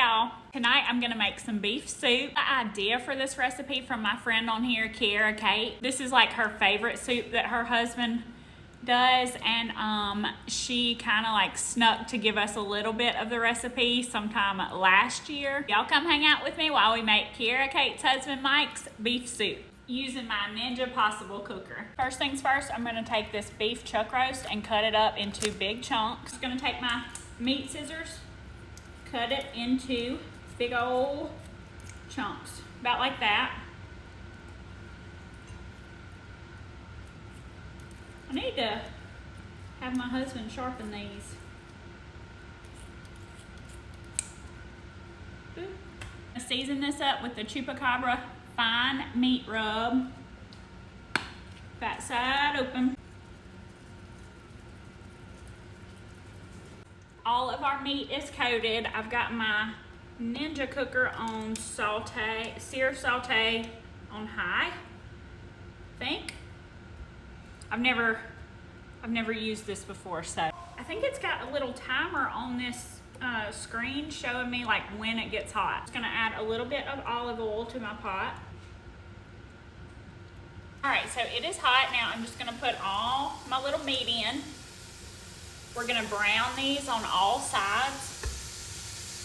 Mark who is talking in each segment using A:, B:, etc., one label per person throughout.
A: y'all. Tonight I'm gonna make some beef soup. The idea for this recipe from my friend on here, Kiera Kate. This is like her favorite soup that her husband does, and she kind of like snuck to give us a little bit of the recipe sometime last year. Y'all come hang out with me while we make Kiera Kate's husband Mike's beef soup using my Ninja Possible cooker. First things first, I'm gonna take this beef chuck roast and cut it up into big chunks. I'm gonna take my meat scissors, cut it into big old chunks, about like that. I need to have my husband sharpen these. I season this up with the Chupacabra fine meat rub. Fat side open. All of our meat is coated. I've got my Ninja cooker on sear saute on high, I think. I've never used this before, so. I think it's got a little timer on this screen showing me like when it gets hot. I'm just gonna add a little bit of olive oil to my pot. All right, so it is hot. Now I'm just gonna put all my little meat in. We're gonna brown these on all sides.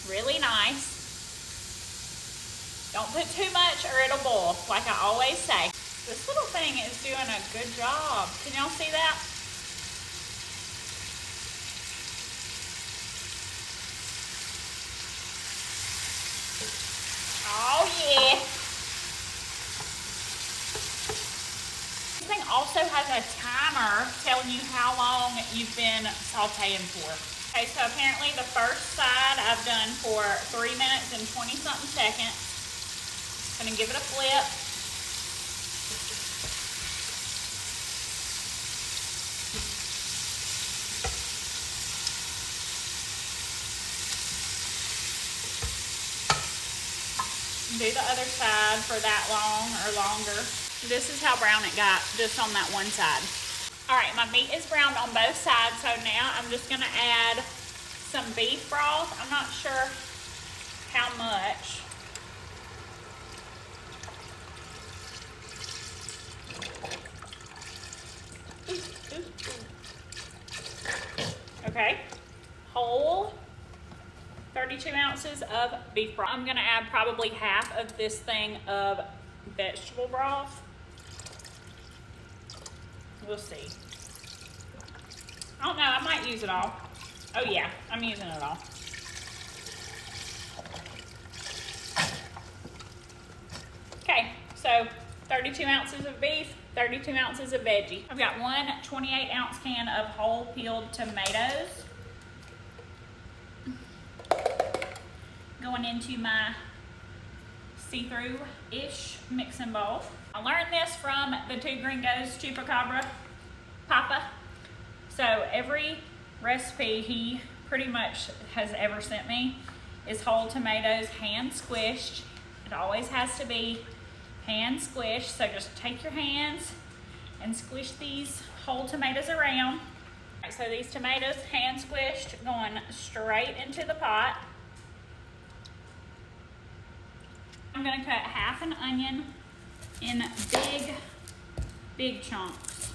A: Really nice. Don't put too much or it'll boil, like I always say. This little thing is doing a good job. Can y'all see that? Oh yeah. This thing also has a timer telling you how long you've been sauteing for. Okay, so apparently the first side I've done for 3 minutes and 20 something seconds. Gonna give it a flip. Do the other side for that long or longer. This is how brown it got just on that one side. All right, my meat is browned on both sides, so now I'm just gonna add some beef broth. I'm not sure how much. Okay, whole 32 ounces of beef broth. I'm gonna add probably half of this thing of vegetable broth. We'll see. I don't know, I might use it all. Oh yeah, I'm using it all. Okay, so 32 ounces of beef, 32 ounces of veggie. I've got one 28-ounce can of whole peeled tomatoes going into my see-through-ish mixing bowl. I learned this from the Two Gringos Chupacabra Papa. So every recipe he pretty much has ever sent me is whole tomatoes hand squished. It always has to be hand squished. So just take your hands and squish these whole tomatoes around. All right, so these tomatoes hand squished going straight into the pot. I'm gonna cut half an onion in big chunks.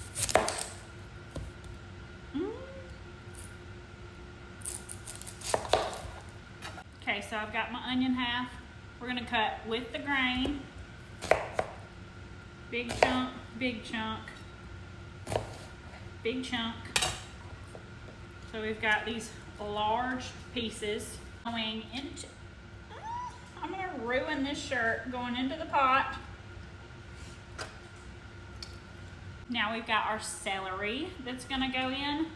A: Okay, so I've got my onion half. We're gonna cut with the grain. Big chunk, big chunk, big chunk. So we've got these large pieces going into, I'm gonna ruin this shirt, going into the pot. Now we've got our celery that's gonna go in.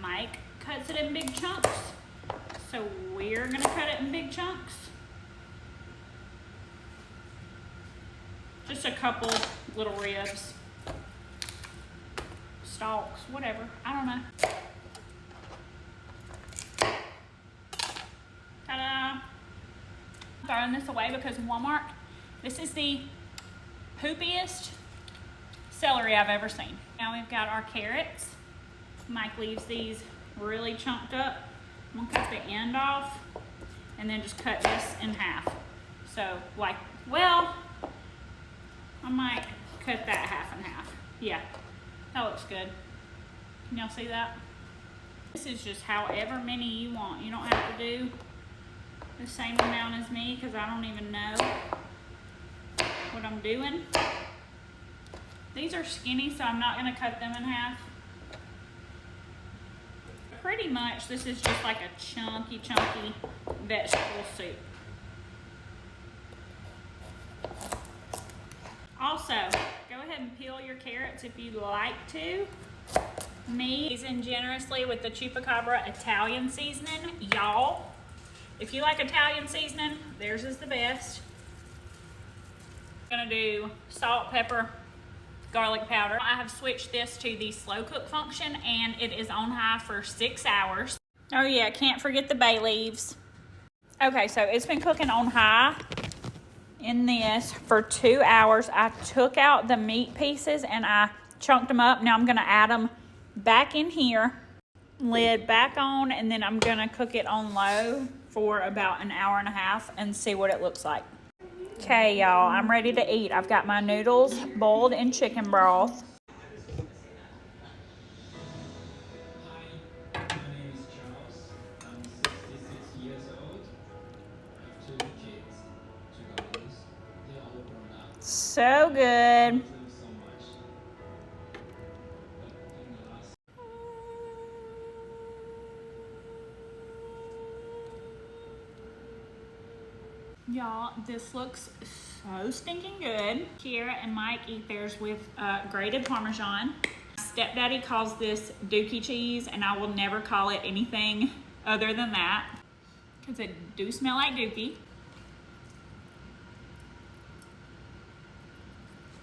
A: Mike cuts it in big chunks, so we're gonna cut it in big chunks. Just a couple little ribs, stalks, whatever, I don't know. Ta-da! I'm throwing this away because of Walmart. This is the poopiest celery I've ever seen. Now we've got our carrots. Mike leaves these really chunked up. I'm gonna cut the end off and then just cut this in half. So like, well, I might cut that half in half. Yeah, that looks good. Can y'all see that? This is just however many you want. You don't have to do the same amount as me because I don't even know what I'm doing. These are skinny, so I'm not gonna cut them in half. Pretty much, this is just like a chunky vegetable soup. Also, go ahead and peel your carrots if you'd like to. Me, season generously with the Chupacabra Italian seasoning. Y'all, if you like Italian seasoning, theirs is the best. I'm gonna do salt, pepper, garlic powder. I have switched this to the slow cook function and it is on high for 6 hours. Oh yeah, can't forget the bay leaves. Okay, so it's been cooking on high in this for 2 hours. I took out the meat pieces and I chunked them up. Now I'm gonna add them back in here, lid back on, and then I'm gonna cook it on low for about an hour and a half and see what it looks like. Okay, y'all, I'm ready to eat. I've got my noodles boiled in chicken broth.
B: Hi, my name is Charles. I'm 66 years old. I have 2 kids, 2 daughters. They're all grown up.
A: So good.
B: I love them so much. But in the last
A: Y'all, this looks so stinking good. Kiera and Mike eat theirs with grated Parmesan. Stepdaddy calls this Dookie cheese, and I will never call it anything other than that because it do smell like Dookie.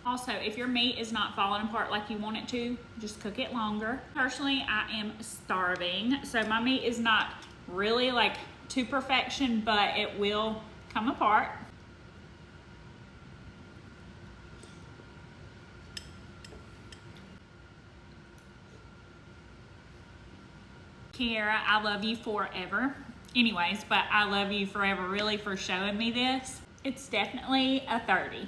A: Also, if your meat is not falling apart like you want it to, just cook it longer. Personally, I am starving, so my meat is not really like to perfection, but it will come apart. Kiera, I love you forever. Anyways, but I love you forever really for showing me this. It's definitely a 30.